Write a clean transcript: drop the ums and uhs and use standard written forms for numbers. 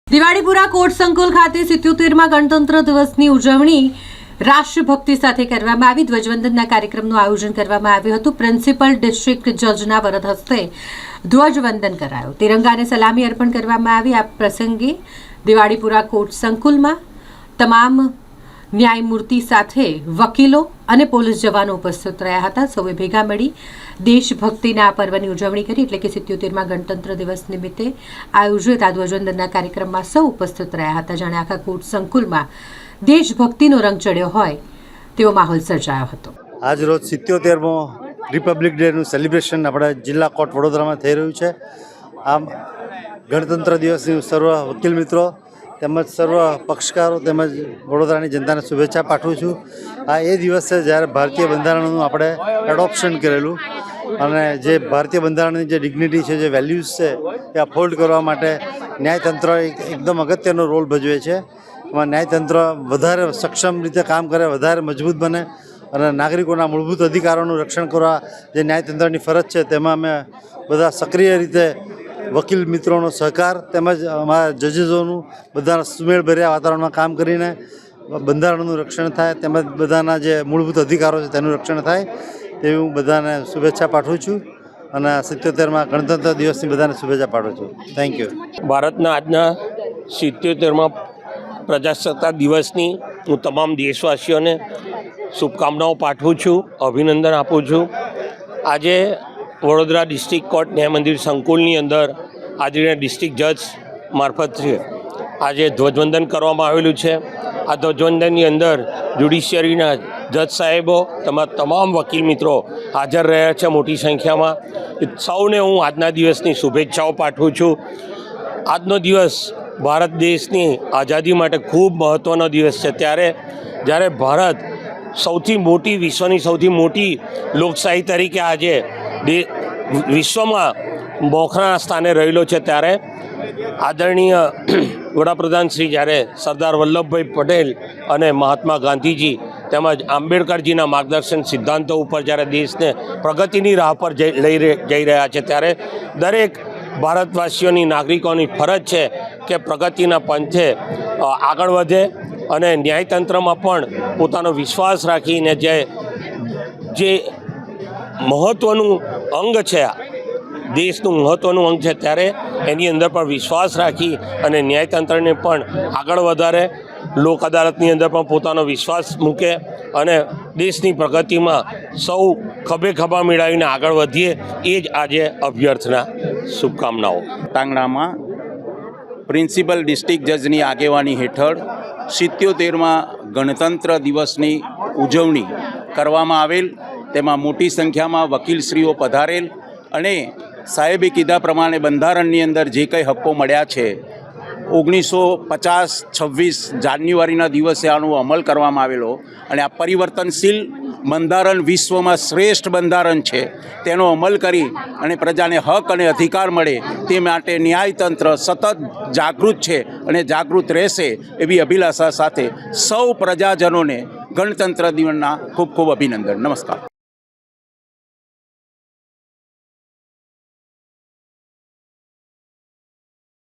દિવાળીપુરા કોટ સંકુલ ખાતે 77મા ગણતંત્ર દિવસની ઉજવણી રાષ્ટ્રભક્તિ સાથે કરવામાં આવી। ધ્વજવંદનના કાર્યક્રમનું આયોજન કરવામાં આવ્યું હતું। પ્રિન્સિપલ ડિસ્ટ્રિક્ટ જજના વરદ હસ્તે ધ્વજવંદન કરાયું, તિરંગાને સલામી અર્પણ કરવામાં આવી। આ પ્રસંગે દિવાળીપુરા કોટ સંકુલમાં તમામ ન્યાયમૂર્તિ સાથે વકીલો અને પોલીસ જવાનો ઉપસ્થિત રહ્યા હતા। સૌએ ભેગા મળી દેશભક્તિના આ પર્વની ઉજવણી કરી, એટલે કે 77મા ગણતંત્ર દિવસ નિમિત્તે આયોજિત આ ધ્વજવંદનના કાર્યક્રમમાં સૌ ઉપસ્થિત રહ્યા હતા। જાણે આખા કોટ સંકુલમાં દેશભક્તિનો રંગ ચડ્યો હોય તેવો માહોલ સર્જાયો હતો। આજ રોજ 77મો રિપબ્લિક ડેનું સેલિબ્રેશન આપણા જિલ્લા કોર્ટ વડોદરામાં થઈ રહ્યું છે। આમ ગણતંત્ર દિવસની સર્વ વકીલ મિત્રો તેમજ સર્વ પક્ષકારો તેમજ વડોદરાની જનતાને શુભેચ્છા પાઠવું છું। આ એ દિવસ છે જ્યારે ભારતીય બંધારણનું આપણે એડોપ્શન કરેલું અને જે ભારતીય બંધારણની જે ડિગ્નિટી છે, જે વેલ્યુઝ છે એ અપહોલ્ડ કરવા માટે ન્યાયતંત્ર એકદમ અગત્યનો રોલ ભજવે છે। એમાં ન્યાયતંત્ર વધારે સક્ષમ રીતે કામ કરે, વધારે મજબૂત બને અને નાગરિકોના મૂળભૂત અધિકારોનું રક્ષણ કરવા જે ન્યાયતંત્રની ફરજ છે તેમાં અમે બધા સક્રિય રીતે વકીલ મિત્રોનો સહકાર તેમજ અમારા જજીસોનું બધાના સુમેળભર્યા વાતાવરણમાં કામ કરીને બંધારણનું રક્ષણ થાય તેમજ બધાના જે મૂળભૂત અધિકારો છે તેનું રક્ષણ થાય તેવી હું બધાને શુભેચ્છા પાઠવું છું અને 77મા ગણતંત્ર દિવસની બધાને શુભેચ્છા પાઠવું છું। Thank you. ભારતના આજના 77મા પ્રજાસત્તાક દિવસની હું તમામ દેશવાસીઓને શુભકામનાઓ પાઠવું છું, અભિનંદન આપું છું। આજે વડોદરા ડિસ્ટ્રિક્ટ કોર્ટ ન્યાય મંદિર સંકુલની અંદર આદરણીય ડિસ્ટ્રિક્ટ જજ મારફતથી આજે ધ્વજવંદન કરવામાં આવેલું છે। આ ધ્વજવંદનની અંદર જ્યુડિશિયરીના જજ સાહેબો તેમજ તમામ વકીલ મિત્રો હાજર રહ્યા છે મોટી સંખ્યામાં। સૌને હું આજના દિવસની શુભેચ્છાઓ પાઠવું છું। આજનો દિવસ ભારત દેશની આઝાદી માટે ખૂબ મહત્ત્વનો દિવસ છે। જ્યારે ભારત સૌથી મોટી વિશ્વની સૌથી મોટી લોકશાહી તરીકે આજે વિશ્વમાં મોખરાના સ્થાને રહેલો છે, ત્યારે આદરણીય વડાપ્રધાન શ્રી જ્યારે સરદાર વલ્લભભાઈ પટેલ અને મહાત્મા ગાંધીજી તેમજ આંબેડકરજીના માર્ગદર્શન સિદ્ધાંતો ઉપર જ્યારે દેશને પ્રગતિની રાહ પર જઈ રહ્યા છે, ત્યારે દરેક ભારતવાસીઓની નાગરિકોની ફરજ છે કે પ્રગતિના પંથે આગળ વધે અને ન્યાયતંત્રમાં પણ પોતાનો વિશ્વાસ રાખીને જે મહત્ત્વનું અંગ છે, દેશનું મહત્ત્વનું અંગ છે, ત્યારે એની અંદર પણ વિશ્વાસ રાખી અને ન્યાયતંત્રને પણ આગળ વધારે, લોક અદાલતની અંદર પણ પોતાનો વિશ્વાસ મૂકે અને દેશની પ્રગતિમાં સૌ ખભે ખભા મેળવીને આગળ વધીએ, એ જ આજે અભ્યર્થના શુભકામનાઓ। ટાંગણામાં પ્રિન્સિપલ ડિસ્ટ્રિક્ટ જજની આગેવાની હેઠળ 77મા ગણતંત્ર દિવસની ઉજવણી કરવામાં આવેલ। તેમાં મોટી સંખ્યામાં વકીલશ્રીઓ પધારેલ અને સાહેબે કીધા પ્રમાણે બંધારણની અંદર જે કંઈ હક્કો મળ્યા છે 1950-26 જાન્યુઆરીના દિવસે આનો અમલ કરવામાં આવેલો અને આ પરિવર્તનશીલ બંધારણ વિશ્વમાં શ્રેષ્ઠ બંધારણ છે, તેનો અમલ કરી અને પ્રજાને હક અને અધિકાર મળે તે માટે ન્યાયતંત્ર સતત જાગૃત છે અને જાગૃત રહેશે એવી અભિલાષા સાથે સૌ પ્રજાજનોને ગણતંત્ર દિવસના ખૂબ ખૂબ અભિનંદન। નમસ્કાર।